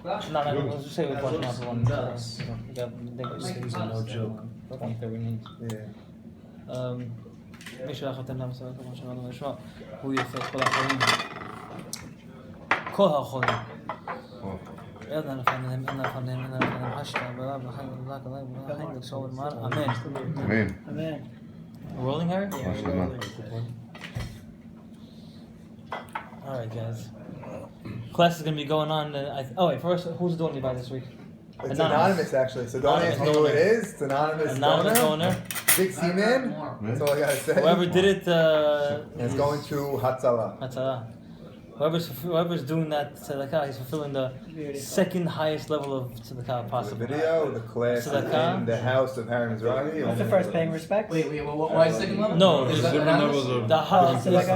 No, let's just say we're watching out for one. No joke. 23 minutes. Yeah. مش راح أتكلم سواء كمان شغال ولا شو هو يفكر كل هالخلق أنا فاهم حشة بلاب ذاك الله حين تصور مار أمين Amen. rolling her Yeah. all right guys class is gonna be going on oh wait first who's doing it by this week It's anonymous actually, so don't ask me who it is. It's anonymous donor. Big C-man. That's all I gotta say. Whoever did it is going to Hatzalah. Whoever's doing that tzedakah, he's fulfilling the second highest level of tzedakah possible. The video, the class in the house of Harry Mizrahi. That's the first paying respect. Wait, why second level? No, there's different levels of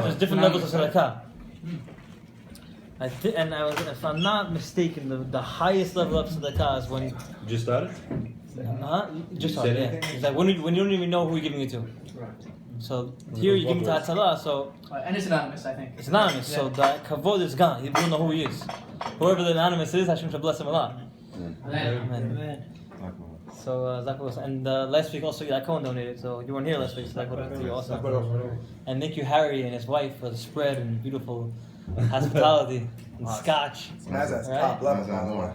there's different levels of tzedakah. If I'm not mistaken, the highest level of tzedakah is when Just started? just started. Yeah. It's like when you don't even know who you're giving it to. Right. So here you're giving to Hatzalah, so And it's anonymous, I think. it's anonymous. So the kavod is gone. You don't know who he is. Whoever the anonymous is, Hashem should bless him a lot. Amen. So Zakos, and last week also Yakon donated. So you weren't here last week, so that would to you also. And thank you Harry and his wife for the spread and beautiful hospitality and scotch. That's top level.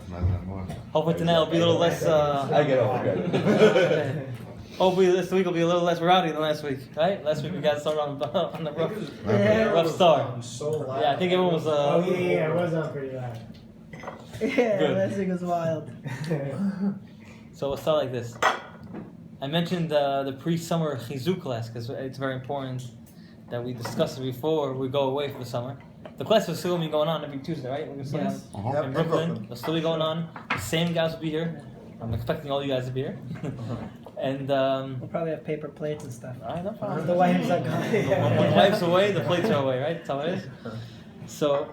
Hopefully tonight will be a little less. I get off. Hopefully this week will be a little less rowdy than last week, right? Last week we got started on the rough start. Yeah, I think everyone was. It was pretty loud. Good. Last week was wild. So we'll start like this. I mentioned the pre-summer chizuk class because it's very important that we discuss it before we go away for the summer. The class will still be going on every Tuesday, right? We're still Yes. in Brooklyn. It'll still be going on. The same guys will be here. I'm expecting all you guys to be here. And We'll probably have paper plates and stuff. all right, no problem. The wives are gone. When the wife's away, the plates are away, right? That's how it is. So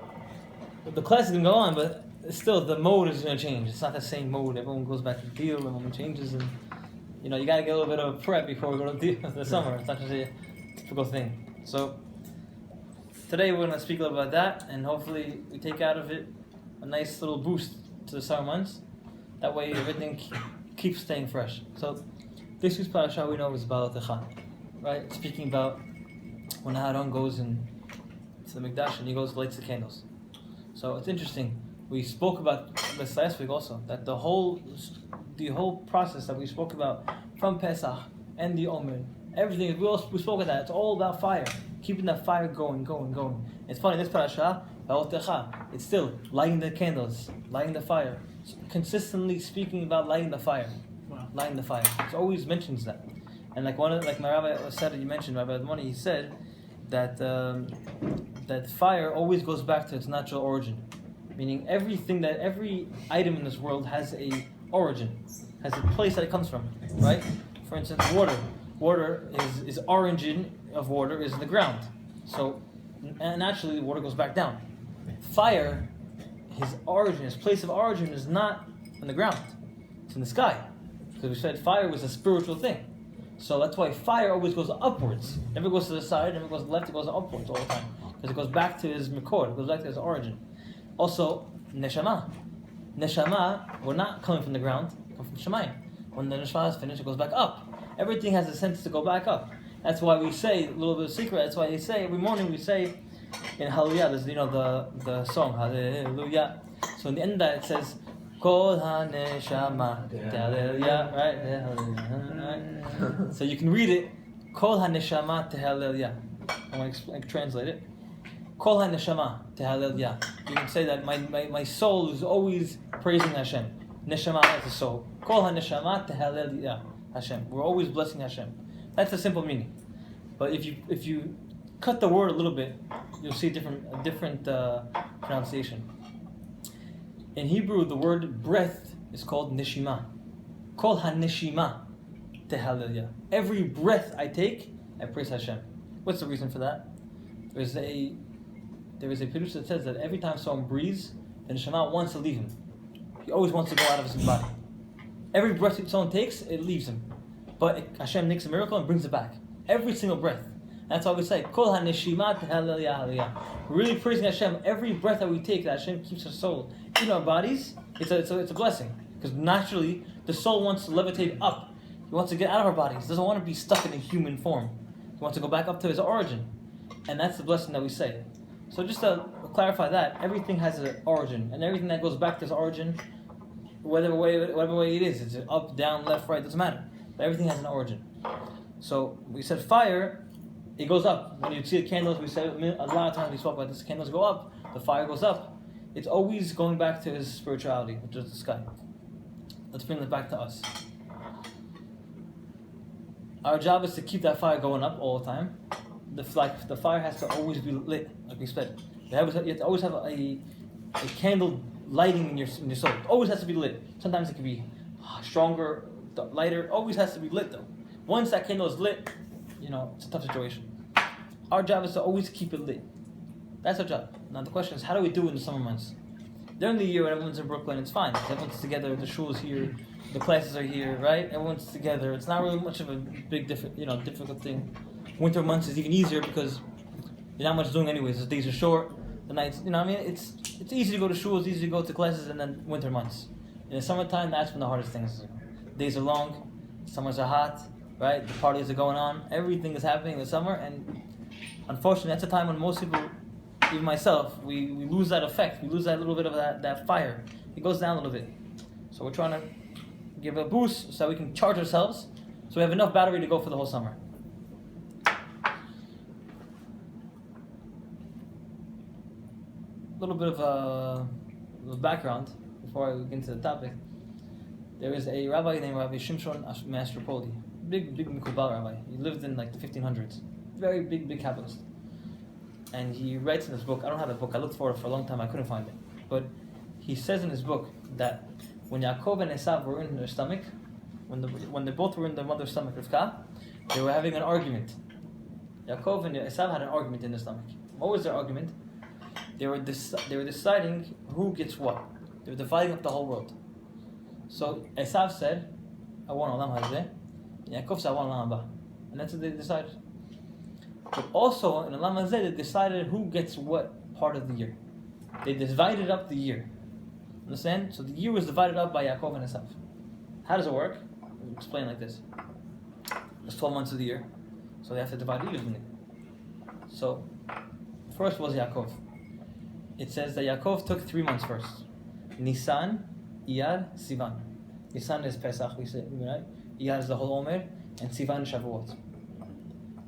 the class is gonna go on, but still the mode is gonna change. It's not the same mode. Everyone goes back to the deal, everyone changes, and you know you gotta get a little bit of prep before we go to the summer. It's not just a typical thing. So today we're gonna speak a little about that, and hopefully we take out of it a nice little boost to the summer months. That way everything keeps staying fresh. So this week's parasha we know is about Techa, right? Speaking about when Aaron goes to the Mikdash and he goes lights the candles. So it's interesting. We spoke about this last week also, that the whole process that we spoke about from Pesach and the Omer, everything we spoke of that. It's all about fire, keeping that fire going. It's funny, this parasha, it's still lighting the candles, lighting the fire, consistently speaking about lighting the fire. Wow. Lighting the fire. It always mentions that. And like my rabbi said, you mentioned Rabbi Admoni, he said that that fire always goes back to its natural origin, meaning every item in this world has a origin, has a place that it comes from, right? For instance, water. Water is origin of water is in the ground, so naturally water goes back down. Fire, his place of origin is not in the ground; it's in the sky. Because we said fire was a spiritual thing. So that's why fire always goes upwards. Never goes to the side, never goes left, it goes upwards all the time. Because it goes back to his makor, it goes back to his origin. Also, neshama. Neshama, we're not coming from the ground, we come from Shemayim. When the neshama is finished, it goes back up. Everything has a sense to go back up. That's why we say, a little bit of secret, that's why they say, every morning we say, in Hallelujah, there's the song, Hallelujah. So in the end of that it says, Kol ha-neshama tehalel, right? So you can read it, Kol ha-neshama tehalel. I'm going to translate it. Kol ha-neshama tehalel. You can say that my soul is always praising Hashem. Neshama is the soul. Kol ha-neshama tehalel Hashem. We're always blessing Hashem. That's the simple meaning. But if you cut the word a little bit, you'll see a different pronunciation. In Hebrew, the word breath is called neshima. Kol ha-neshima tehalel. Every breath I take, I praise Hashem. What's the reason for that? There is a pirush that says that every time someone breathes, the neshama wants to leave him. He always wants to go out of his body. Every breath someone takes, it leaves him. But Hashem makes a miracle and brings it back. Every single breath. That's why we say, Kol ha-neshima tehalel. We're really praising Hashem. Every breath that we take, that Hashem keeps our soul in our bodies, it's a blessing because naturally the soul wants to levitate up. He wants to get out of our bodies. He doesn't want to be stuck in a human form. He wants to go back up to his origin, and that's the blessing that we say. So just to clarify that, everything has an origin, and everything that goes back to its origin, whatever way it is, it's up, down, left, right, doesn't matter. But everything has an origin. So we said fire, it goes up. When you see the candles, we said a lot of times we spoke about this. Candles go up, the fire goes up. It's always going back to his spirituality, which is the sky. Let's bring it back to us. Our job is to keep that fire going up all the time. The fire has to always be lit, like we said. You have to always have a candle lighting in your soul. It always has to be lit. Sometimes it can be stronger, lighter. Always has to be lit though. Once that candle is lit, it's a tough situation. Our job is to always keep it lit. That's our job. Now the question is, how do we do it in the summer months? During the year when everyone's in Brooklyn, it's fine. Everyone's together, the shul is here, the classes are here, right? Everyone's together. It's not really much of a big, difficult thing. Winter months is even easier because you're not much doing anyways. The days are short, the nights, it's easy to go to shul, it's easy to go to classes, and then winter months. In the summertime, that's when the hardest thing is. Days are long, summers are hot, right? The parties are going on, everything is happening in the summer, and unfortunately, that's a time when most people, even myself, we lose that effect. We lose that little bit of that fire. It goes down a little bit. So we're trying to give a boost so we can charge ourselves so we have enough battery to go for the whole summer. A little bit of a background before I get into the topic. There is a rabbi named Rabbi Shimshon Mastropoli. Big Mikubal rabbi. He lived in like the 1500s. Very big Kabbalist. And he writes in his book, I don't have the book, I looked for it for a long time, I couldn't find it. But he says in his book that when Yaakov and Esav were in their stomach, when they both were in their mother's stomach, Rivka, they were having an argument. Yaakov and Esav had an argument in their stomach. What was their argument? They were deciding who gets what. They were dividing up the whole world. So Esav said, I want Olam Hazeh. Yaakov said, I want Olam Haba. And that's what they decided. But also, in Olam Hazeh, they decided who gets what part of the year. They divided up the year. Understand? So the year was divided up by Yaakov and Esav. How does it work? I'll explain like this. There's 12 months of the year. So they have to divide evenly. So, first was Yaakov. It says that Yaakov took 3 months first. Nisan, Iyar, Sivan. Nisan is Pesach, we say, right? Iyar is the whole Omer, and Sivan is Shavuot.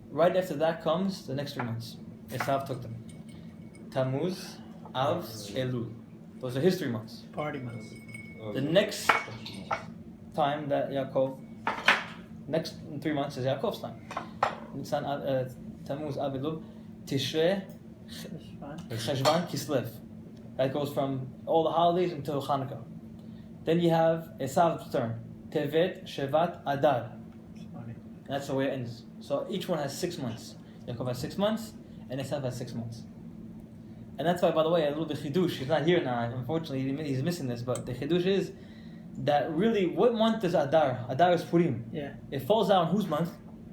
Right after that comes the next 3 months. Esav took them. Tammuz, Av, Elul. Those are his 3 months. Party months. The next time that Yaakov, next 3 months is Yaakov's time. Nisan, Tammuz, Av, Elul, Tishrei, Cheshvan, Kislev. That goes from all the holidays until Hanukkah. Then you have Esav's turn. Tevet, Shevat, Adar. And that's the way it ends. So each one has 6 months. Yaakov has 6 months, and Esav has 6 months. And that's why, by the way, a little bit chidush. He's not here now. Unfortunately, he's missing this. But the chidush is that really, what month is Adar? Adar is Purim. Yeah. It falls out on whose month?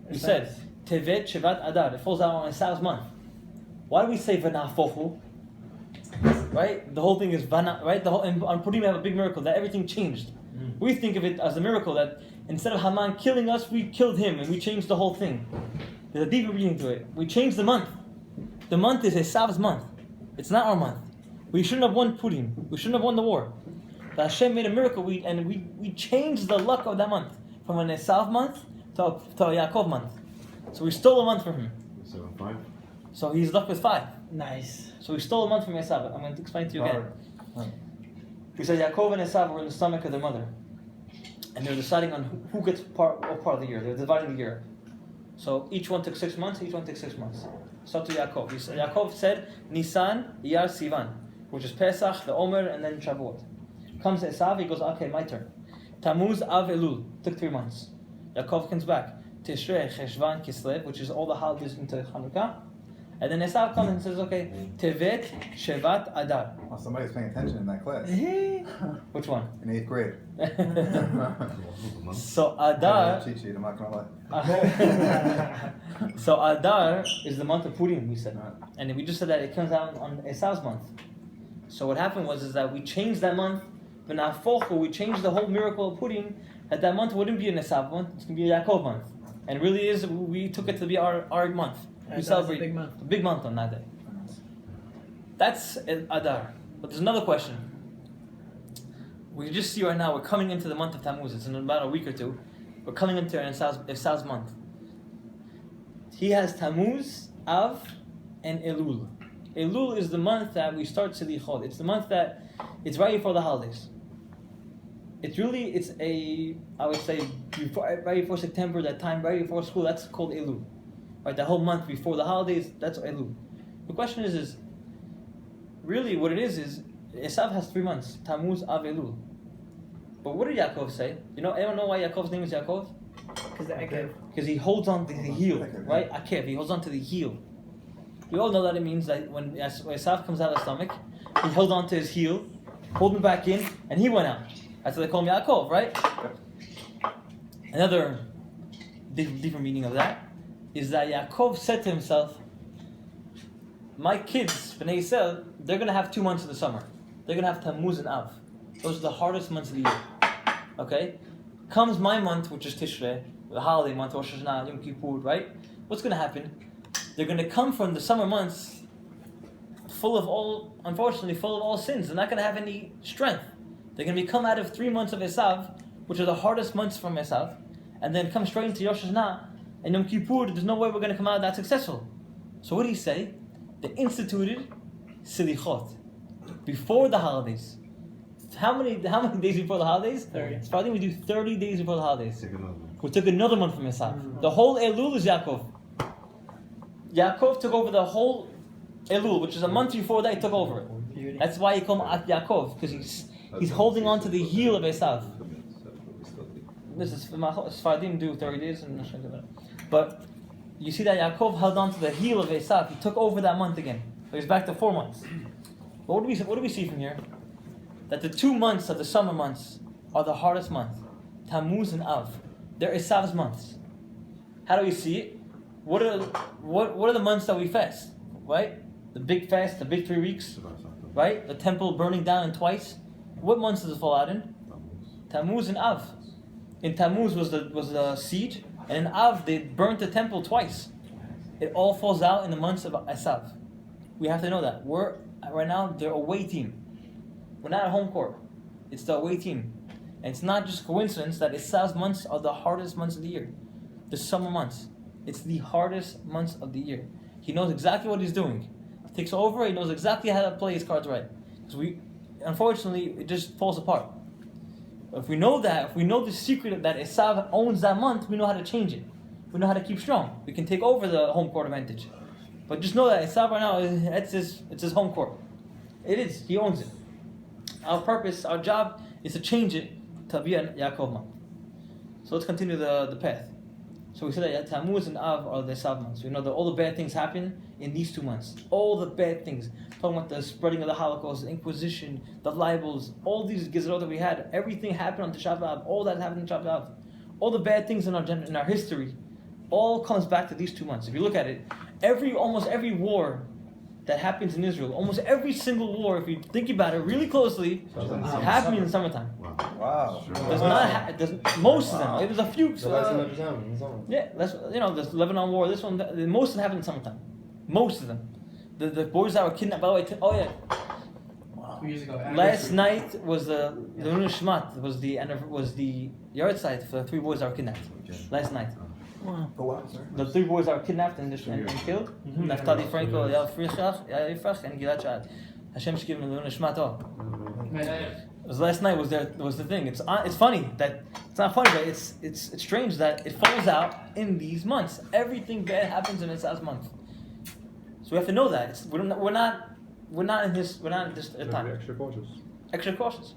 We said Tevet, Shevat, Adar. It falls out on Esav's month. Why do we say V'nafochu? Right? The whole thing is Vana. Right? On Purim we have a big miracle that everything changed. We think of it as a miracle that instead of Haman killing us, we killed him and we changed the whole thing. There's a deeper meaning to it. We changed the month. The month is Esav's month. It's not our month. We shouldn't have won Purim. We shouldn't have won the war. But Hashem made a miracle. We changed the luck of that month from an Esav month to a Yaakov month. So we stole a month from him. 5. So he's left with 5. Nice. So we stole a month from Esav. I'm going to explain to you again. We said Yaakov and Esav were in the stomach of their mother. And they're deciding on who gets what part of the year. They're dividing the year. So each one took 6 months, each one took 6 months. So to Yaakov. Yaakov said, Nisan, Iyar, Sivan, which is Pesach, the Omer, and then Shavuot. Comes Esav, he goes, okay, my turn. Tammuz, Av, Elul, took 3 months. Yaakov comes back. Tishrei, Cheshvan, Kislev, which is all the holidays into Hanukkah. And then Esav comes and says, okay, Tevet, Shevat, Adar. Oh, somebody's paying attention in that class. Which one? In 8th grade. So Adar. Cheat sheet, I'm not gonna lie. So Adar is the month of Purim, we said. And we just said that it comes out on Esav's month. So what happened was that we changed that month we changed the whole miracle of Purim, that month wouldn't be an Esav month, it's going to be a Yaakov month. And it really is, we took it to be our month. We celebrate a big month on that day. That's Adar. But there's another question. We just see right now, we're coming into the month of Tammuz. It's in about a week or two. We're coming into Esav's month. He has Tammuz, Av, and Elul. Elul is the month that we start Selichot. It's the month that it's right before the holidays. I would say, right before September, that time right before school, that's called Elul. Right, the whole month before the holidays, that's Elul. The question is really what it is Esav has 3 months, Tammuz, Av, Elul. But what did Yaakov say? Anyone know why Yaakov's name is Yaakov? Because he holds on to the heel, right? Akev, he holds on to the heel. We all know that it means that when Esav comes out of the stomach, he held on to his heel, pulled him back in, and he went out. That's why they call him Yaakov, right? Another different meaning of that is that Yaakov said to himself, my kids, Bnei Yisrael, they're going to have 2 months of the summer. They're going to have Tammuz and Av. Those are the hardest months of the year. Okay? Comes my month, which is Tishrei, the holiday month, Rosh Hashanah, Yom Kippur, right? What's going to happen? They're going to come from the summer months unfortunately, full of all sins. They're not going to have any strength. They're going to come out of 3 months of Esav, which are the hardest months from Esav, and then come straight into Rosh Hashanah and Yom Kippur. There's no way we're going to come out that successful. So what did he say? They instituted Selichot before the holidays. How many days before the holidays? 30. So I think we do 30 days before the holidays. We took another month from Esav. The whole Elul is Yaakov. Yaakov took over the whole Elul, which is a month before that he took over it. That's why he called him Yaakov, because he's holding on to the heel of Esav. This is Sfardim do 30 days, but you see that Yaakov held on to the heel of Esav. He took over that month again. So he's back to 4 months. But what do we see from here? That the 2 months of the summer months are the hardest months. Tammuz and Av. They're Esav's months. How do we see it? What are the months that we fast? Right? The big fast, the big 3 weeks. Right? The temple burning down twice. What months does it fall out in? Tammuz and Av. In Tammuz was the siege, and in Av they burnt the temple twice. It all falls out in the months of Esav. We have to know that. Right now, they're away team. We're not at home court. It's the away team. And it's not just coincidence that Esav's months are the hardest months of the year. The summer months. It's the hardest months of the year. He knows exactly what he's doing. He takes over, he knows exactly how to play his cards right. Because unfortunately, it just falls apart. If we know that, if we know the secret that Esav owns that month, we know how to change it. We know how to keep strong. We can take over the home court advantage. But just know that Esav right now, it's his home court. It is. He owns it. Our purpose, our job, is to change it to be a Yaakov month. So let's continue the path. So we said that Tammuz and Av are the Esav months. We know that all the bad things happen in these 2 months. All the bad things. Talking about the spreading of the Holocaust, the Inquisition, the libels, all these gizrot that we had, everything happened on Tisha B'Av. All that happened on Tisha B'Av. All the bad things in our history, all comes back to these 2 months. If you look at it, almost every war that happens in Israel, almost every single war, if you think about it really closely, happening in the summertime. Wow. Most of them. There's a few. There's Lebanon war. This one, most of them happen in the summertime. Most of them. The boys that were kidnapped. By the way, 2 years ago. last night was the Lunar Shmat. Was the yard site for the 3 boys that were kidnapped. Last night. The 3 boys that were kidnapped and killed. Naftali Franco, Yael Yifrach, and Gilad Shad. Hashem should give him the Lunar Shmat. It was last night was the thing. It's funny that it's not funny, but it's strange that it falls out in these months. Everything bad happens in Esav's month. So we have to know that we're not in this time. Extra cautious,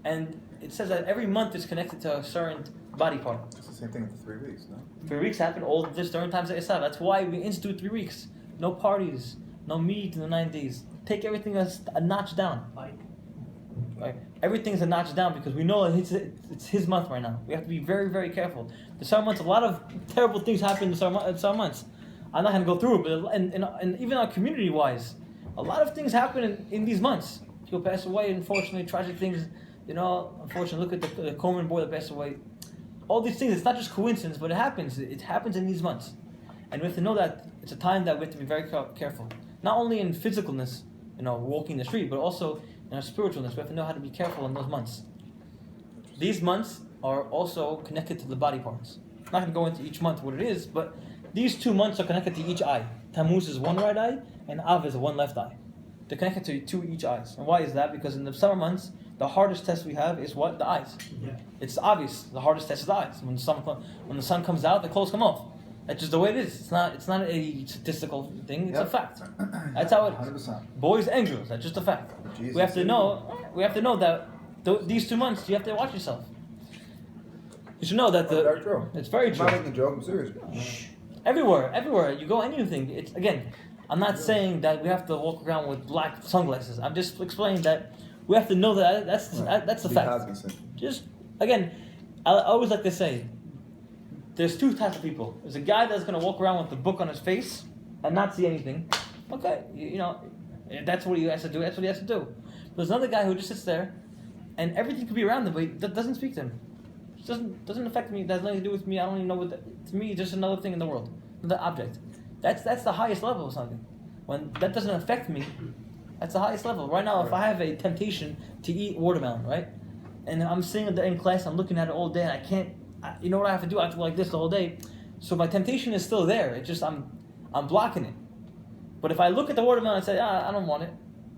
and it says that every month is connected to a certain body part. It's the same thing with the 3 weeks, no? 3 weeks happen all this during times of Esav. That's why we institute 3 weeks. No parties, no meat in the 9 days. Take everything a notch down. Right? Everything's a notch down because we know it's his month right now. We have to be very, very careful. The summer months, a lot of terrible things happen in the summer months. I'm not going to go through it, but and even our community-wise, a lot of things happen in these months. People pass away, unfortunately, tragic things. unfortunately, look at the Coleman boy that passed away. All these things, it's not just coincidence, but it happens. It happens in these months. And we have to know that it's a time that we have to be very careful. Not only in physicalness, walking the street, but also in our spiritualness. We have to know how to be careful in those months. These months are also connected to the body parts. I'm not going to go into each month what it is, but these 2 months are connected to each eye. Tammuz is one right eye, and Av is one left eye. They're connected to each eyes. And why is that? Because in the summer months, the hardest test we have is what? The eyes. Yeah. It's obvious. The hardest test is the eyes. When the sun comes out, the clothes come off. That's just the way it is. It's not a statistical thing. It's a fact. That's how it is. 100%. Boys and girls. That's just a fact. Jesus. We have to know that these 2 months you have to watch yourself. You should know that very true. It's very true. I'm not making a joke. I'm serious. Everywhere you go, anything. It's again. I'm not saying that we have to walk around with black sunglasses. I'm just explaining that we have to know that that's the fact. Just again, I always like to say, there's 2 types of people. There's a guy that's gonna walk around with the book on his face and not see anything. Okay, that's what he has to do. That's what he has to do. There's another guy who just sits there, and everything could be around him, but that doesn't speak to him. It doesn't affect me. It has nothing to do with me. I don't even know to me, it's just another thing in the world, another object. That's the highest level of something. When that doesn't affect me, that's the highest level. Right now, if I have a temptation to eat watermelon, right, and I'm sitting there in class, I'm looking at it all day, and I can't. You know what I have to do? I have to go like this the whole day. So my temptation is still there. It's just I'm blocking it. But if I look at the watermelon and say, I don't want it,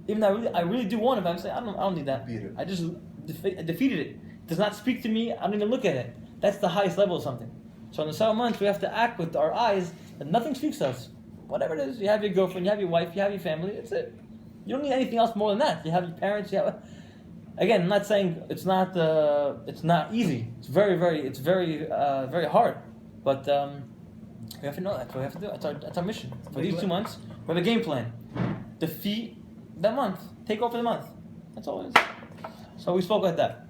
even though I really do want it, but I'm saying I don't need that. I just defeated it. It does not speak to me. I don't even look at it. That's the highest level of something. So in the 7 months, we have to act with our eyes that nothing speaks to us. Whatever it is, you have your girlfriend, you have your wife, you have your family. That's it. You don't need anything else more than that. You have your parents. Again, I'm not saying it's not easy. It's very hard. But we have to know that. That's what we have to do. That's our mission. For these 2 months, we have a game plan. Defeat that month. Take over the month. That's all it is. So we spoke about that.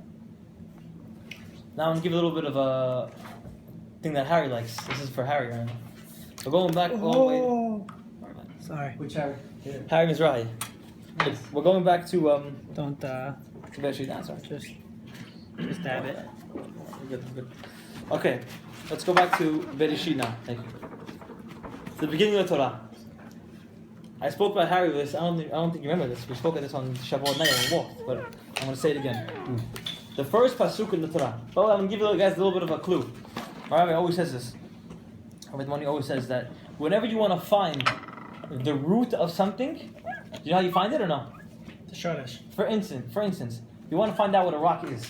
Now I'm going to give a little bit of a thing that Harry likes. This is for Harry, right? We're going back all the way. Sorry. Which Harry? Harry Mizrahi. Nice. We're going back to Don't Tebele. Sorry. Just dab it. We're good. Okay, let's go back to Bereshit now. Thank you. The beginning of the Torah. I spoke about Harry with this. I don't think you remember this. We spoke about this on Shavuot night when we walked, but I'm going to say it again. The first pasuk in the Torah. Well, I'm going to give you guys a little bit of a clue. My rabbi always says this. Rabbi Money always says that whenever you want to find the root of something, do you know how you find it or no? The shoresh. For instance, you want to find out what a rock is.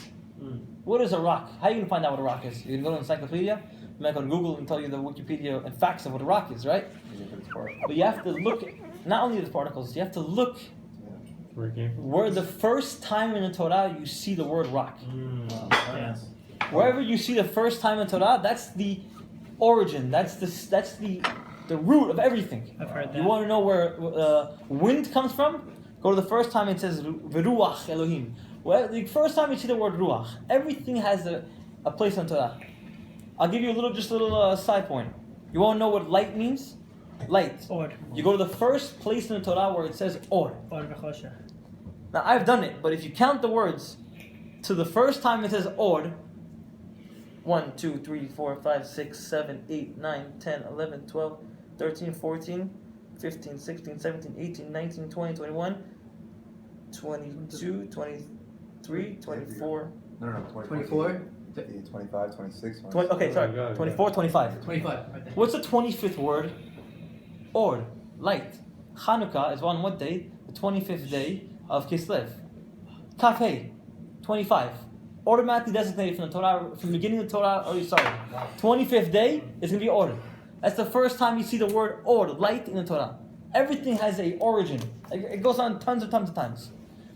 What is a rock? How are you going to find out what a rock is? You can go to encyclopedia, you might go to Google and tell you the Wikipedia and facts of what a rock is, right? But you have to look, not only the particles, you have to look where the first time in the Torah you see the word rock. Yes. Wherever you see the first time in Torah, that's the origin, that's the root of everything. I've heard that. You want to know where wind comes from? Go to the first time it says V'ruach Elohim. Well, the first time you see the word ruach, everything has a place in Torah. I'll give you a little side point. You want to know what light means? Light. Or. You go to the first place in the Torah where it says or. Or v'chosha. Now I've done it, but if you count the words to the first time it says or, 1, 2, 3, 4, 5, 6, 7, 8, 9, 10, 11, 12, 13, 14, 15, 16, 17, 18, 19, 20, 21, 22, 23, 24. No, 24? 25, 26, 20, okay, sorry. 24, 25. 25, right there. What's the 25th word? Or, light. Hanukkah is on what day? The 25th day of Kislev. Kafeh, 25. Automatically designated from the Torah, from the beginning of the Torah, 25th day is going to be order. That's the first time you see the word or, light in the Torah. Everything has a origin. It goes on tons of times.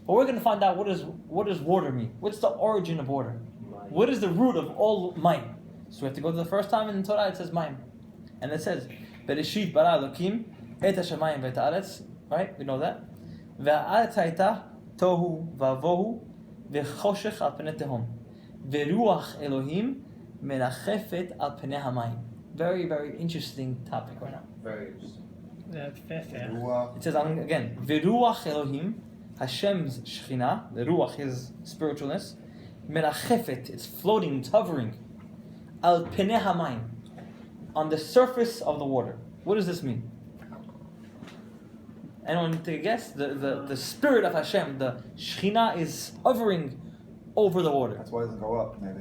But we're going to find out what does water mean? What's the origin of water? What is the root of all mayim? So we have to go to the first time in the Torah, it says mayim. And it says, Bereshit bara Elokim et hashamayim ve'et haaretz. Right? We know that. Ve'haaretz hayta tohu va'vohu ve'choshech al pnei tehom. Ve'ruach Elohim menachefet al pnei hamayim. Very, very interesting topic right now. Very interesting. That's fair. It says again, Ve'ruach Elohim, Hashem's Shekhinah, the Ruach is spiritualness, Merachefet, it's floating, it's hovering. Al peneh hamayim, on the surface of the water. What does this mean? Anyone take a guess? The spirit of Hashem, the Shekhinah, is hovering over the water. That's why it doesn't go up, maybe.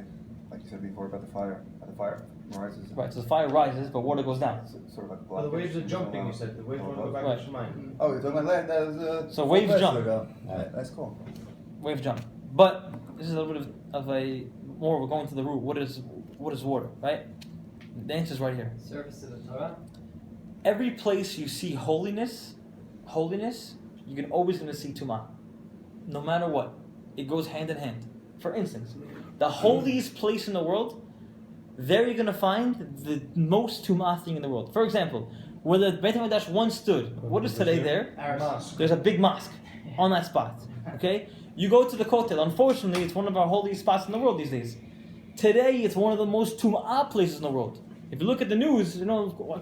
Like you said before about the fire. The fire rises. Right, so the fire rises, but water goes down. It's sort of like Well, the waves are jumping, you said. The waves want to go back Right. to Shemayim. Oh, you're talking about land? That was, So waves jump. Alright, that's cool. Wave jump. But this is a little bit of a more. We're going to the root. What is water? Right. The answer is right here. Surface of the Torah. Every place you see holiness, you're always going to see tumah. No matter what, it goes hand in hand. For instance, the holiest place in the world, there you're going to find the most tumah thing in the world. For example, where the Beit HaMikdash once stood, what is today there? Mosque. There's a big mosque on that spot. Okay? You go to the Kotel. Unfortunately, it's one of our holiest spots in the world these days. Today, it's one of the most tumah places in the world. If you look at the news,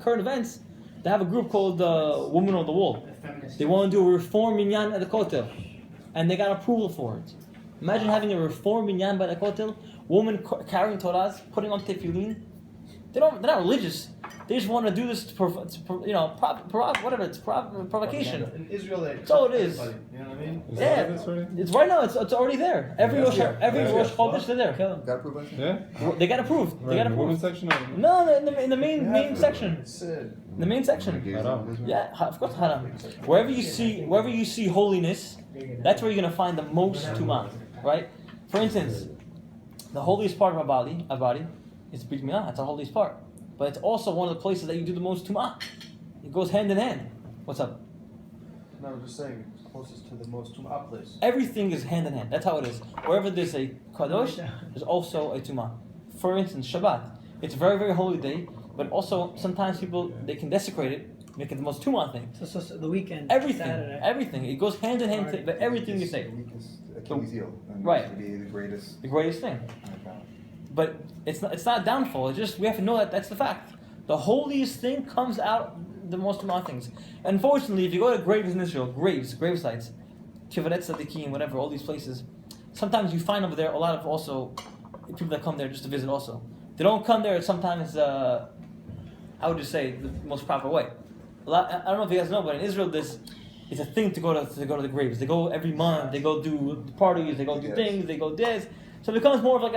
current events, they have a group called Women on the Wall. They want to do a reform minyan at the Kotel. And they got approval for it. Imagine having a reform minyan by the Kotel, women carrying Torahs, putting on tefillin. They're not religious. They just want to do this to provocation. In Israel, That's all it is. You know what I mean? It's right now. It's already there. Every Rosh Chodesh they're there. Got approved by Yeah? They got approved. They got Women's approved. section or? No, in the main section. The main section. Haram. Yeah, of course, haram. Wherever you see holiness, that's where you're gonna find the most tumah, right? For instance, the holiest part of our body is Brit Milah. That's our holiest part, but it's also one of the places that you do the most tumah. It goes hand in hand. What's up? No, I'm just saying, it's closest to the most Tum'ah place. Everything is hand in hand. That's how it is. Wherever there's a kadosh, there's also a tumah. For instance, Shabbat. It's a very, very holy day, but also sometimes they can desecrate it, make it the most tumah thing. So the weekend. Everything, Saturday. everything. It goes hand in hand. But everything you say, The weakest Achilles heel. And Right. It should be the greatest. the greatest thing. But it's not a downfall. It's just we have to know that that's the fact. The holiest thing comes out the most tumah things. Unfortunately, if you go to graves in Israel, grave sites, Kivaret Tzadikim, whatever, all these places, sometimes you find over there a lot of also people that come there just to visit also. They don't come there sometimes, I would just say, the most proper way. I don't know if you guys know, but in Israel it's a thing to go to the graves. They go every month, they go do parties, they go do things, they go this. So it becomes more of like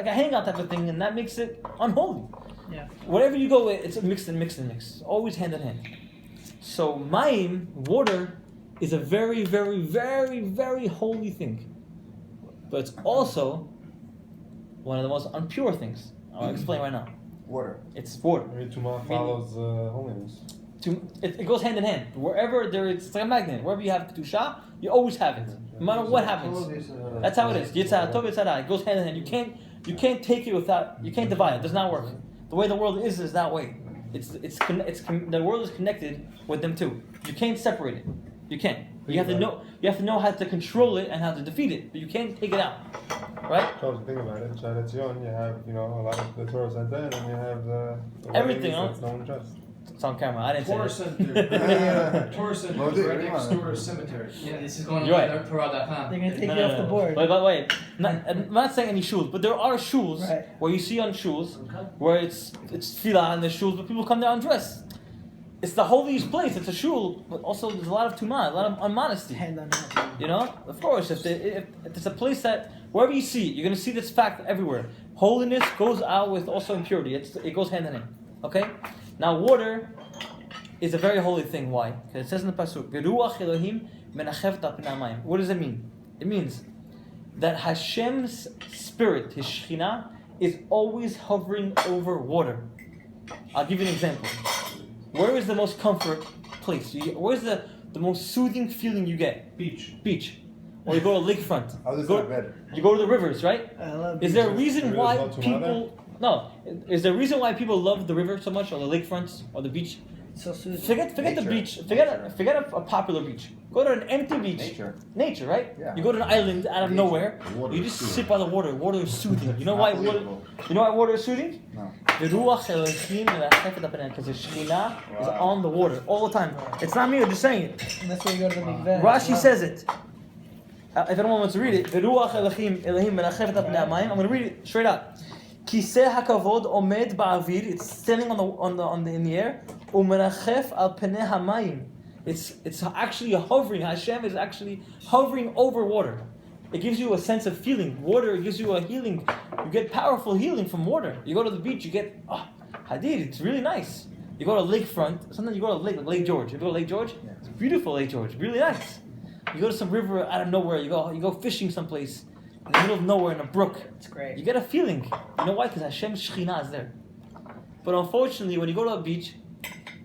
a hangout type of thing, and that makes it unholy. Yeah. Wherever you go, it's mixed and mixed. Always hand in hand. So mayim, water, is a very, very, very, very holy thing. But it's also one of the most impure things. I'll explain right now. Water. It's water. Maybe Tumah follows holiness. It goes hand in hand. Wherever it's like a magnet. Wherever you have kedusha, you always have it. No matter what happens. That's how it is. Yitzhak, Tov, Yitzhak, it goes hand in hand. You can't take it without. You can't divide it. It does not work. The way the world is that way. The world is connected with them too. You can't separate it. You can't. You have to know. You have to know how to control it and how to defeat it. But you can't take it out. Right? So think about it. Shad Etzion, you have a lot of the Torah Center, and then you have the Everything, that's no one trusts. It's on camera. I didn't say Torah that. Center. Torah Center Well, is dude, right come next on, door to a cemetery. Yeah, this is going You're on right. Torah.com. They're gonna take No, you no, off no, the no. board. Wait. I'm not saying any shuls, but there are shuls Right. where you see on shuls where it's tefillah in the shuls, but people come there undressed. It's the holiest place. It's a shul, but also there's a lot of tumah, a lot of unmodesty. Hand on hand. Of course, if it's a place that wherever you see it, you're gonna see this fact everywhere. Holiness goes out with also impurity. It goes hand in hand. Okay. Now water is a very holy thing. Why? Because it says in the pasuk, "V'ruach Elohim menachevt al pnei hamayim." What does it mean? It means that Hashem's spirit, His Shekhinah, is always hovering over water. I'll give you an example. Where is the most comfort place? Where's the most soothing feeling you get? Beach. Or you go to lakefront. I was just in bed. You go to the rivers, right? I love Is there a beaches. reason There is why no tumah people... No. Is there a reason why people love the river so much, or the lakefronts, or the beach? So soothing. Forget the Nature. beach. Forget a popular beach. Go to an empty beach. Nature, right? Yeah. You go to an island out of Nature. nowhere. Water You is just soothing. sit by the water. Water is soothing. You know why water? Unbelievable. You know why water is soothing? No. Because the Shekhinah is on the water all the time. It's not me. I'm just saying it. And that's where you go to the big vet. Rashi says it. if anyone wants to read it, Veruach Elohim menachefet al pnei hamayim. I'm going to read it straight out. Kiseh hakavod omed ba'avir. It's standing in the air. Umenachef al pnei hamayim. It's actually hovering. Hashem is actually hovering over water. It gives you a sense of feeling. Water gives you a healing. You get powerful healing from water. You go to the beach, you get hadid. It's really nice. You go to lakefront. Sometimes you go to Lake George. You go to Lake George. Yeah. It's beautiful, Lake George. Really nice. You go to some river out of nowhere. You go fishing someplace in the middle of nowhere in a brook. It's great. You get a feeling. You know why? Because Hashem's Shekhinah is there. But unfortunately, when you go to a beach,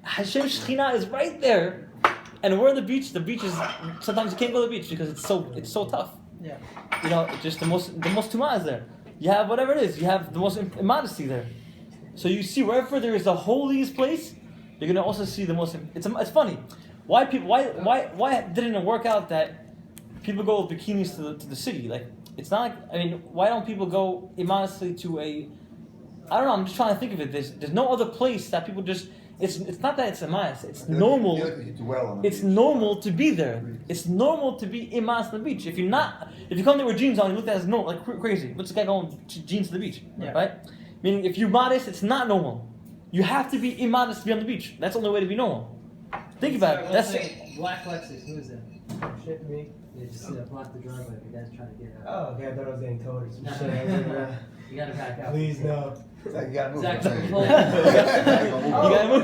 Hashem's Shekhinah is right there, and we're on the beach. The beach is sometimes you can't go to the beach because it's so tough. Yeah. You know, just the most tumah is there. You have whatever it is. You have the most immodesty there. So you see wherever there is the holiest place, you're gonna also see the most. It's funny. Why didn't it work out that people go with bikinis to the city? Like it's not like why don't people go immodestly to a? I don't know. I'm just trying to think of it. There's no other place that people just. It's not that it's immodest. It's normal. It's normal to be there. It's normal to be immodest on the beach. If you come there with jeans on, you look at it as like crazy. What's this guy going jeans to the beach? Yeah. Right? Meaning, if you're modest, it's not normal. You have to be immodest to be on the beach. That's the only way to be normal. Think about it. That's Black Lexus. Who is that? Shit me. Yeah, just block the driveway. The guy's trying to get out. Oh, okay, I thought I was getting towed or some No. shit. I was like, You gotta back out. please no. It's like, you gotta move. Zach, It's like- pull- you gotta move.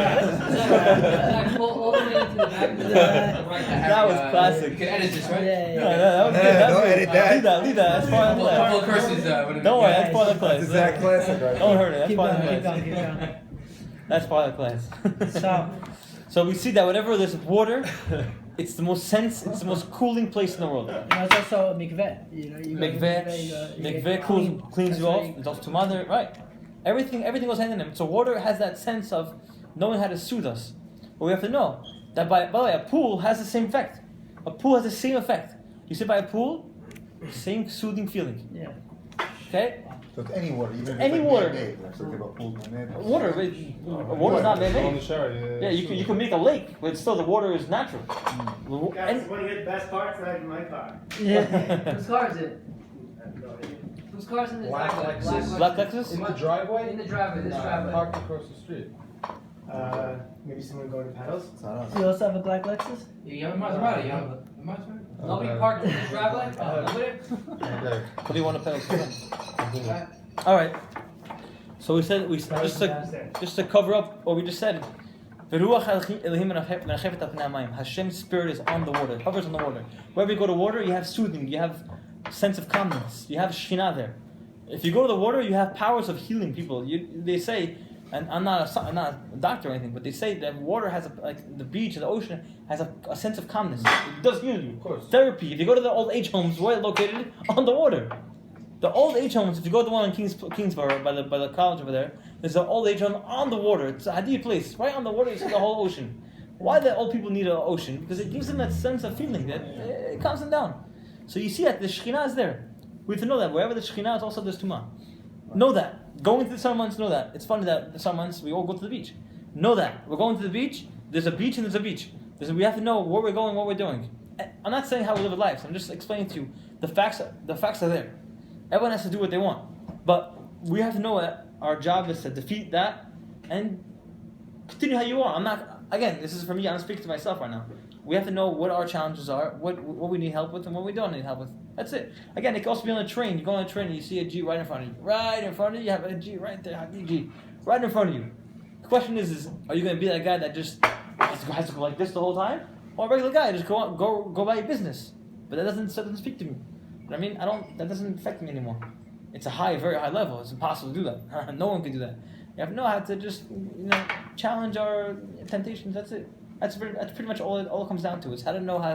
Zach, pull all the way into the back of the right. That was classic. You can edit this, right? Yeah. No, that was good. Yeah, That's don't good. edit that. Leave that. That's part of the class. Full curses. Don't worry, that's part of the class. That's exact classic, right? Don't hurt it. That's Keep part of going, the keep class. going. That's part of the class. So, So we see that whenever there's water, it's the most cooling place in the world. it's also a mikveh. You know, you go to Mikveh get cleans you off. That's It's also to mother, right? Everything goes hand in hand. So water has that sense of knowing how to soothe us. But we have to know that by the way, a pool has the same effect. A pool has the same effect. You sit by a pool, same soothing feeling. Yeah. Okay? So it's any water, even if Any it's water. like man-made. Like, so think about pool man-made. Water's not On the man-made. shower, Yeah, you can make a lake, but still the water is natural. Guys, want to get the best parts? I have in my car. Yeah. Whose car is it? I have no idea. Whose car is in the Black driveway? Lexus. Black Lexus? In the driveway? In the driveway. This driveway. Parked across the street. Maybe someone going to pedals? It's not us. You also have a black Lexus? You have a Maserati. You have a Maserati. Nobody parked in this driveway. Nobody. Okay. What do you want to pay? All right. So we said just to cover up what we just said. Hashem's spirit is on the water, hovers on the water. Wherever you go to water, you have soothing, you have sense of calmness, you have Shekhinah there. If you go to the water, you have powers of healing people. They say, and I'm not a doctor or anything, but they say that water has like the beach and the ocean has a sense of calmness. It does heal you. Of course. Therapy. If you go to the old age homes, where they're located on the water. The old age homes, if you go to the one in Kingsborough by the college over there, there's an old age home on the water. It's a hadid place. Right on the water, you see the whole ocean. Why do old people need an ocean? Because it gives them that sense of feeling, that it calms them down. So you see that the Shekhinah is there. We have to know that. Wherever the Shekhinah is, also there's Tumah. Know that. Going to the summer months, know that. It's funny that the summer months, we all go to the beach. Know that. We're going to the beach, there's a beach and there's a beach. We have to know where we're going, what we're doing. I'm not saying how we live our lives. I'm just explaining to you the facts are there. Everyone has to do what they want. But we have to know that our job is to defeat that and continue how you are. This is for me, I'm speaking to myself right now. We have to know what our challenges are, what we need help with and what we don't need help with. That's it. Again, it can also be on a train. You go on a train and you see a G right in front of you. Right in front of you, you have a G right there, a G right in front of you. The question is are you going to be that guy that just has to go like this the whole time? Or a regular guy, just go about your business. But that doesn't speak to me. But that doesn't affect me anymore. It's a very high level. It's impossible to do that. No one can do that. You have to know how to just, challenge our temptations. That's it. That's pretty much all it comes down to. Is how to know how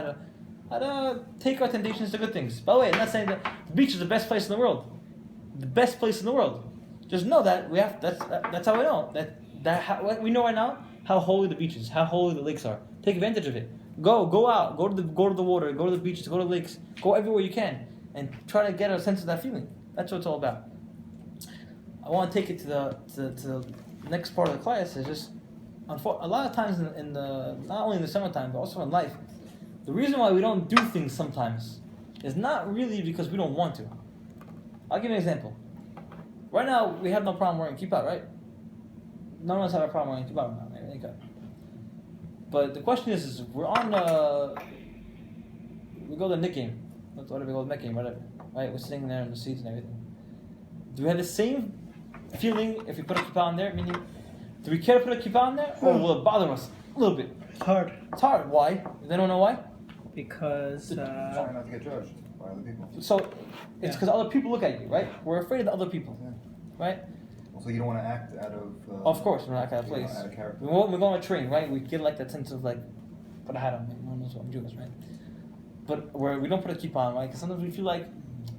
to take our temptations to good things. By the way, I'm not saying that the beach is the best place in the world. The best place in the world. Just know that that's how we know that we know right now how holy the beach is, how holy the lakes are. Take advantage of it. Go out. Go to the water. Go to the beaches. Go to the lakes. Go everywhere you can, and try to get a sense of that feeling. That's what it's all about. I want to take it to the next part of the class. Is just a lot of times in the not only in the summertime but also in life, The reason why we don't do things sometimes is not really because we don't want to. I'll give you an example. Right now, we have no problem wearing kippah, right? None of us have a problem wearing kippah now. Right? Okay. But the question is we're on, we go to the Nick game. Whatever we go to the Nick game, whatever. Right? We're sitting there in the seats and everything. Do we have the same feeling if we put a kippah on there? Meaning, do we care to put a kippah on there? Or will it bother us a little bit? It's hard. It's hard. Why? They don't know why? Because Trying not to get judged by other people. So, it's because other people look at you, right? We're afraid of the other people, right? Also, you don't want to act out of. Of course, we're not out of you know, place. out of character. We go on a train, right? We get like that sense of like, put a hat on. No one knows what I'm Jewish, right? But we don't put a kippah on, right? Because sometimes we feel like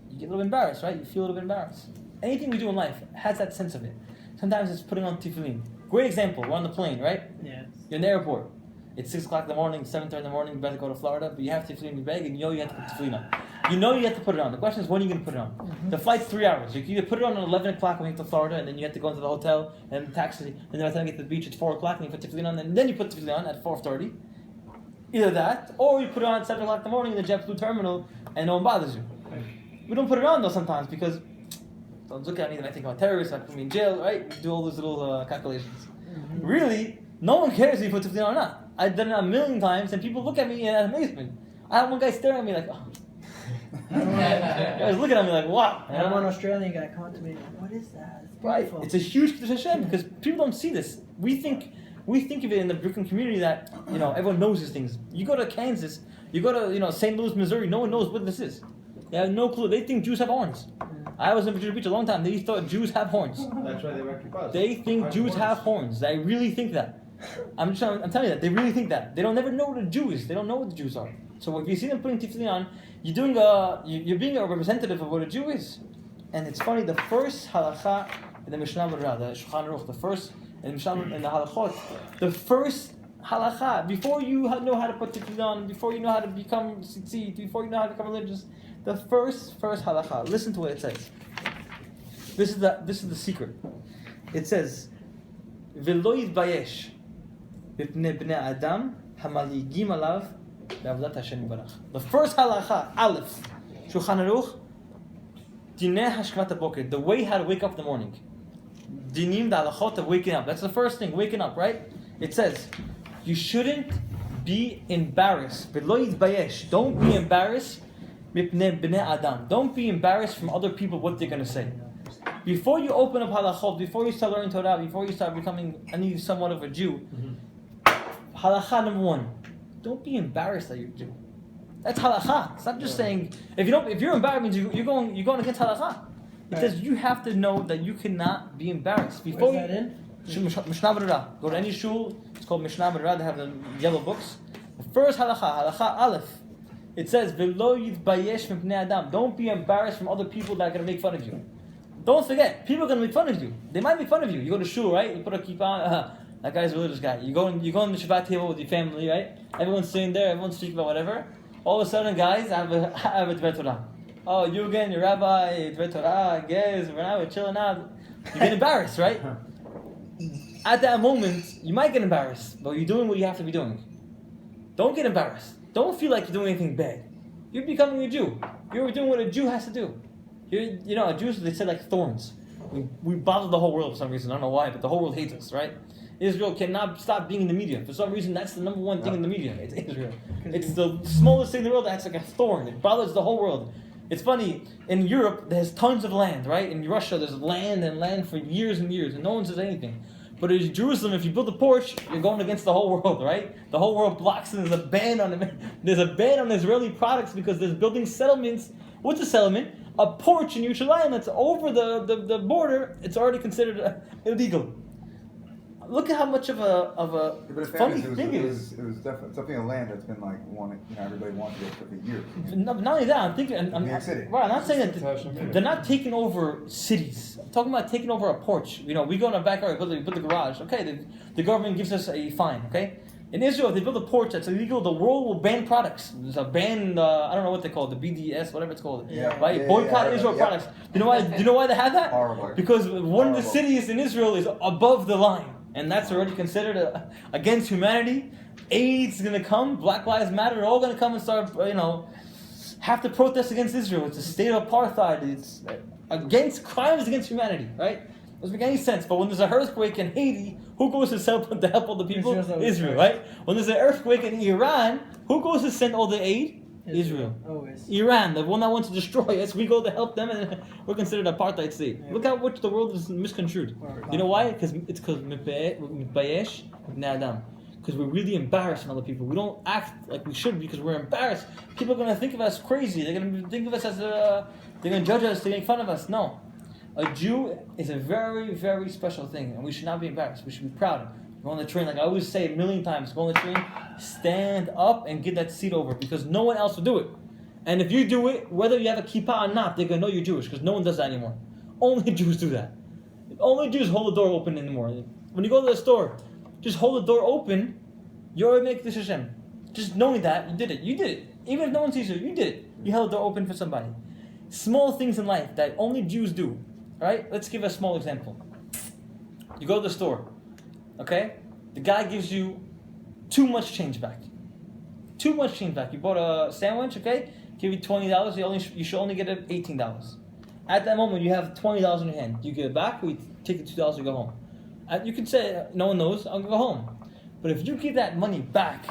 you get a little embarrassed, right? You feel a little bit embarrassed. Anything we do in life has that sense of it. Sometimes it's putting on tefillin. Great example. We're on the plane, right? yeah. You're in the airport. It's 6 o'clock in the morning, 7:30 in the morning. You're about to go to Florida, but you have tefillin in your bag, and you know you have to put tefillin on. You know you have to put it on. The question is, when are you going to put it on? Mm-hmm. The flight's 3 hours. You can either put it on at 11 o'clock when you get to Florida, and then you have to go into the hotel and the taxi, and then by the time you get to the beach, it's 4 o'clock, and you put tefillin on, and then you put tefillin on at 4:30. Either that, or you put it on at 7 o'clock in the morning in the JetBlue terminal, and no one bothers you. We don't put it on though sometimes because don't look at me. They might think I'm a terrorist. Might put me in jail, right? We do all those little calculations. Mm-hmm. Really, no one cares if you put tefillin on or not. I've done it a million times, and people look at me in amazement. I had one guy staring at me like, oh. I was looking at me like, wow. I had one Australian guy come up to me like, what is that? It's Right. beautiful. It's a huge Kiddush Hashem because people don't see this. We think of it in the Brooklyn community that everyone knows these things. You go to Kansas, you go to St. Louis, Missouri. No one knows what this is. They have no clue. They think Jews have horns. I was in Virginia Beach a long time. They thought Jews have horns. That's why they wear kippas. They think Jews have horns. They really think that. I'm telling you that. They really think that. They don't never know what a Jew is. They don't know what the Jews are. So if you see them putting tefillin on, you're being a representative of what a Jew is. And it's funny, the first halakha in the Mishnah Berurah, the Shulchan Aruch, the first in the Mishnah in the halachot, the first halakha, before you know how to put tefillin on, before you know how to become tzitzit, before you know how to become religious, the first halakha. Listen to what it says. This is the secret. It says, "V'lo yitbayesh b'pnei bnei Adam hamaligim alav be'avodat Hashem yitbarach." The first halakha, Aleph, Shulchan Aruch, Dinei hashkamat haboker, the way how to wake up in the morning. Dinim, the halachot of waking up. That's the first thing, waking up, right? It says, you shouldn't be embarrassed. V'lo yitbayesh. Don't be embarrassed. Mipnei bnei Adam. Don't be embarrassed from other people what they're going to say. Before you open up halachot, before you start learning Torah, before you start becoming somewhat of a Jew, halakha number 1, don't be embarrassed that you're a Jew. That's halakha. It's not just saying if you're embarrassed, means you're going against halakha. It says you have to know that you cannot be embarrassed. Before Where's that in? Mishnah Berurah. Go to any shul. It's called Mishnah Berurah. They have the yellow books. The first halakha Aleph. It says v'lo yitbayesh mipnei Adam. Don't be embarrassed from other people that are going to make fun of you. Don't forget, people are going to make fun of you. They might make fun of you. You go to shul, right? You put a kippah on. That guy's a religious guy. You go on the Shabbat table with your family, right? Everyone's sitting there. Everyone's speaking about whatever. All of a sudden, guys, I have a Dvar Torah. Oh, you again, your rabbi, Dvar Torah, I guess. We're chilling out. You get embarrassed, right? At that moment, you might get embarrassed, but you're doing what you have to be doing. Don't get embarrassed. Don't feel like you're doing anything bad. You're becoming a Jew. You're doing what a Jew has to do. Jews, they say like thorns. We bother the whole world for some reason. I don't know why, but the whole world hates us, right? Israel cannot stop being in the media. For some reason, that's the number one thing in the media. It's Israel. It's the smallest thing in the world that's like a thorn. It bothers the whole world. It's funny, in Europe, there's tons of land, right? In Russia, there's land for years and years, and no one says anything. But in Jerusalem, if you build a porch, you're going against the whole world, right? The whole world blocks it. There's a ban on Israeli products because there's building settlements. What's a settlement? A porch in Yerushalayim that's over the border. It's already considered illegal. Look at how much of a funny thing it is. It was definitely something of land that's been like everybody wanted it for years. Not only that, I'm thinking. I'm not saying that they're not taking over cities. I'm talking about taking over a porch. We go in our backyard, we build the garage. Okay, the government gives us a fine. Okay, in Israel, if they build a porch that's illegal, the world will ban products. There's a ban. I don't know what they call it, the BDS, whatever it's called. Yeah. Right? Boycott Israel products. You know why? Do you know why they have that? Horrible. Because one of the cities in Israel is above the line. and that's already considered against humanity. AIDS is gonna come. Black Lives Matter. They're all gonna come and start, have to protest against Israel. It's a state of apartheid. It's against crimes against humanity, right? Doesn't make any sense. But when there's an earthquake in Haiti, who goes to help all the people? Israel, right? When there's an earthquake in Iran, who goes to send all the aid? Israel. Always. Iran, the one that wants to destroy us, we go to help them, and we're considered an apartheid state. Yeah. Look how much the world is misconstrued. You know why? Because we're really embarrassing other people. We don't act like we should because we're embarrassed. People are going to think of us crazy. They're going to think of us as they're going to judge us. They make fun of us. No. A Jew is a very, very special thing, and we should not be embarrassed. We should be proud. Go on the train, like I always say a million times, go on the train, stand up and get that seat over, because no one else will do it. And if you do it, whether you have a kippah or not, they're going to know you're Jewish, because no one does that anymore. Only Jews do that. Only Jews hold the door open anymore. When you go to the store, just hold the door open, you already make this Hashem. Just knowing that, you did it. You did it. Even if no one sees you, you did it. You held the door open for somebody. Small things in life that only Jews do. Right? Let's give a small example. You go to the store, okay? The guy gives you too much change back. Too much change back. You bought a sandwich, okay? Give you $20. You should only get it $18. At that moment, you have $20 in your hand. You give it back, or you take the $2 and go home. You can say, no one knows, I'll go home. But if you give that money back,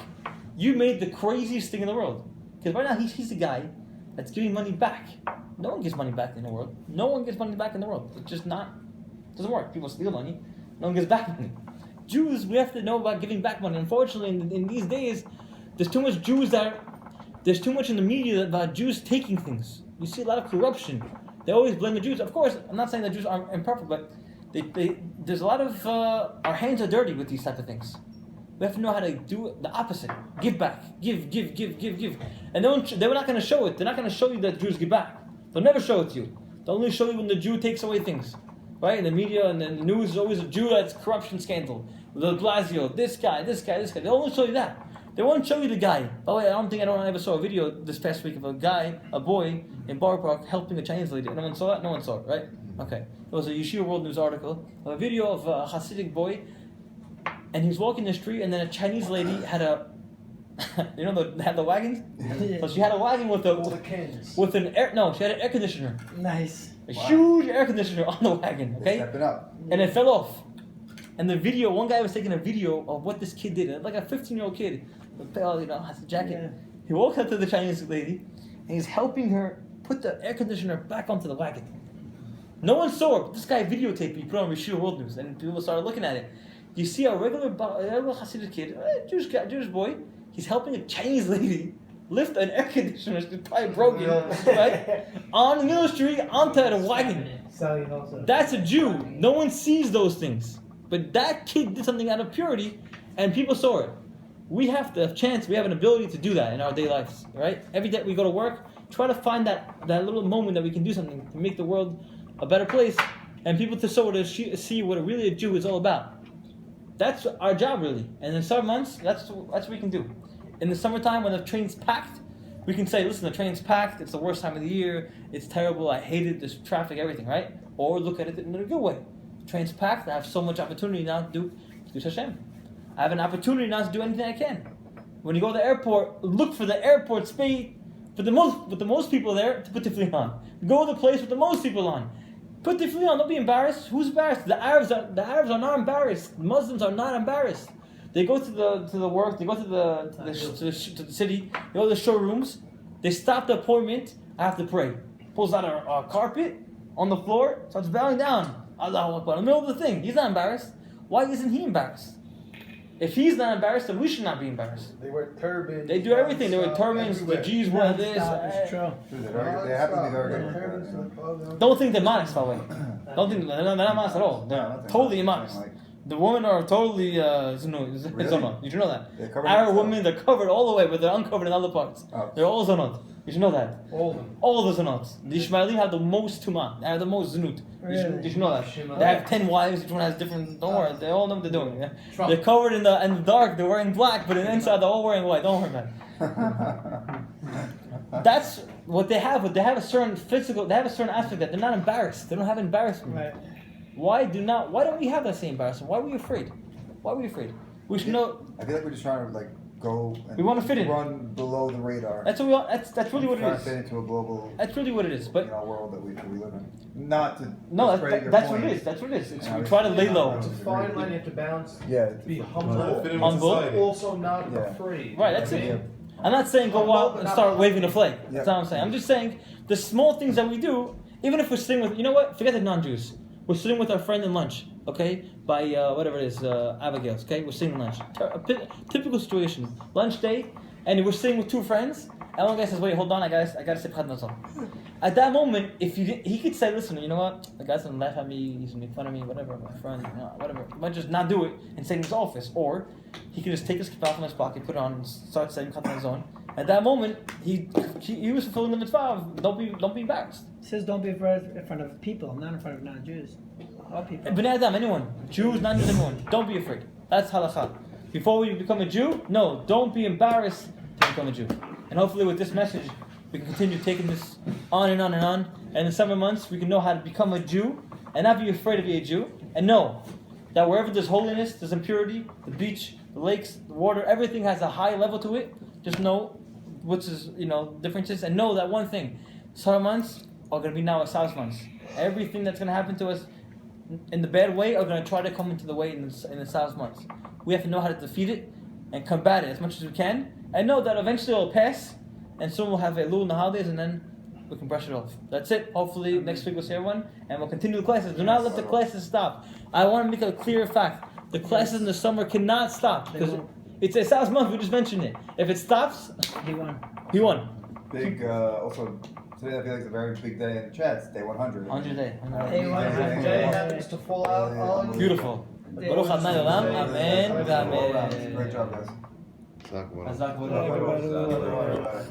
you made the craziest thing in the world. Because right now, he's the guy that's giving money back. No one gives money back in the world. No one gives money back in the world. It's just doesn't work. People steal money. No one gives back money. Jews, we have to know about giving back money. Unfortunately, in these days, there's too much there's too much in the media about Jews taking things. You see a lot of corruption. They always blame the Jews. Of course, I'm not saying that Jews are imperfect, but there's a lot of, our hands are dirty with these type of things. We have to know how to do the opposite. Give back. Give. And they're not going to show it. They're not going to show you that Jews give back. They'll never show it to you. They'll only show you when the Jew takes away things. Right? In the media and the news is always a Jew that's corruption scandal. De Blasio, this guy. They'll only show you that. They won't show you the guy. By the way, I ever saw a video this past week of a boy in Borough Park helping a Chinese lady. No one saw it? No one saw it, right? Okay. It was a Yeshiva World News article. A video of a Hasidic boy, and he was walking the street, and then a Chinese lady had they have the wagons? Yeah. So she had a wagon with an air conditioner. Nice. A huge air conditioner on the wagon, okay? Stepping up. And it fell off. And the video, one guy was taking a video of what this kid did. Like a 15-year-old kid, has a jacket. Yeah. He walks up to the Chinese lady, and he's helping her put the air conditioner back onto the wagon. No one saw it, but this guy videotaped it. He put it on Yeshiva World News, and people started looking at it. You see a regular Hasidic kid, Jewish boy, he's helping a Chinese lady lift an air conditioner, it's probably broken, right? On the middle of the street, onto the wagon. That's a Jew. No one sees those things. But that kid did something out of purity, and people saw it. We have the chance, we have an ability to do that in our daily lives, right? Every day we go to work, try to find that little moment that we can do something to make the world a better place, and people to see what really a Jew is all about. That's our job, really. And in summer months, that's what we can do. In the summertime, when the train's packed, we can say, listen, the train's packed, it's the worst time of the year, it's terrible, I hate it, there's traffic, everything, right? Or look at it in a good way. The train's packed, I have so much opportunity now to do Hashem. I have an opportunity now to do anything I can. When you go to the airport, look for the airport space with the most people there to put the tefillin on. Go to the place with the most people on. Put the tefillin on, don't be embarrassed. Who's embarrassed? The Arabs are not embarrassed. Muslims are not embarrassed. They go to the work, they go to the city, they go to the showrooms, they stop the appointment, I have to pray. Pulls out a carpet on the floor, starts bowing down. Allahu Akbar. In the middle of the thing. He's not embarrassed. Why isn't he embarrassed? If he's not embarrassed, then we should not be embarrassed. They wear turbans. They do everything. They wear turbans, the G's wear this. It's true. They have to be very Don't think they're modest, by the way. Don't think they're not modest at all. They're totally immodest. The women are totally zonot. You should know that. Arab women, they're covered all the way, but they're uncovered in other parts. Oh. They're all zonot. You should know that. All of them. All the zonots. The Ishmaeli have the most tumah. They have the most znut. Really? You should know that. They have 10 wives. Each one has different. Don't worry. They all know what they're doing. Yeah? They're covered in the dark. They're wearing black, but inside they're all wearing white. Don't worry, man. That's what they have. But they have a certain physical. They have a certain aspect that they're not embarrassed. They don't have embarrassment. Right. Why don't we have that same embarrassment? Why are we afraid? Why are we afraid? We should know. I feel like we're just trying to like go and We wanna fit in. run below the radar. That's what we want. That's really what it Trying is. to fit into a global That's really what it is. But world that we live in. Not to no, discredit your that's point. what it is. That's what it is. It's, Yeah, we try to lay low. It's a fine line. You have to balance. Yeah. Be Well, humble. fit in with Humble. society. Also not Yeah. afraid. Right. That's I it. mean, I'm not saying go out and start waving a flag. Yeah. That's all I'm saying. I'm just saying the small things that we do, even if we're sitting with, you know what? Forget the non-Jews. We're sitting with our friend in lunch, okay? By whatever it is, Abigail's, okay? We're sitting in lunch. Typical situation. Lunch day, and we're sitting with two friends, and one guy says, wait, hold on, I gotta say B'chat Mazal. At that moment, if he could say, listen, you know what? The guy's gonna laugh at me, he's gonna make fun of me, whatever, my friend, whatever. He might just not do it and stay in his office. Or he could just take his kippah from his pocket, put it on, and start saying B'chat Mazal. At that moment, he was fulfilling the mitzvah of don't be embarrassed. It says don't be afraid in front of people, not in front of non-Jews. All people. Bnei Adam, anyone, Jews, non-Jews, anyone, don't be afraid. That's halakha. Before we become a Jew, no, don't be embarrassed to become a Jew. And hopefully with this message, we can continue taking this on and on and on. And in the summer months, we can know how to become a Jew and not be afraid to be a Jew. And know that wherever there's holiness, there's impurity, the beach, the lakes, the water, everything has a high level to it. Just know what's differences, and know that one thing: summer months are going to be now South months. Everything that's going to happen to us in the bad way are going to try to come into the way in the South months. We have to know how to defeat it and combat it as much as we can, and know that eventually it'll pass, and soon we'll have a Elul in the holidays, and then we can brush it off. That's it. Hopefully next week we'll see everyone, and we'll continue the classes. Do not let the classes stop. I want to make a clear fact: the classes in the summer cannot stop because it's a South month. We just mentioned it. If it stops, He won. he won. Big also today I feel like it's a very big day in the chats. Day 100. 100 day. Day 100. Jay happens to fall out all Beautiful. Baruch Adonai Olam. Amen. Amen. Great job, guys. Hazak Baruch.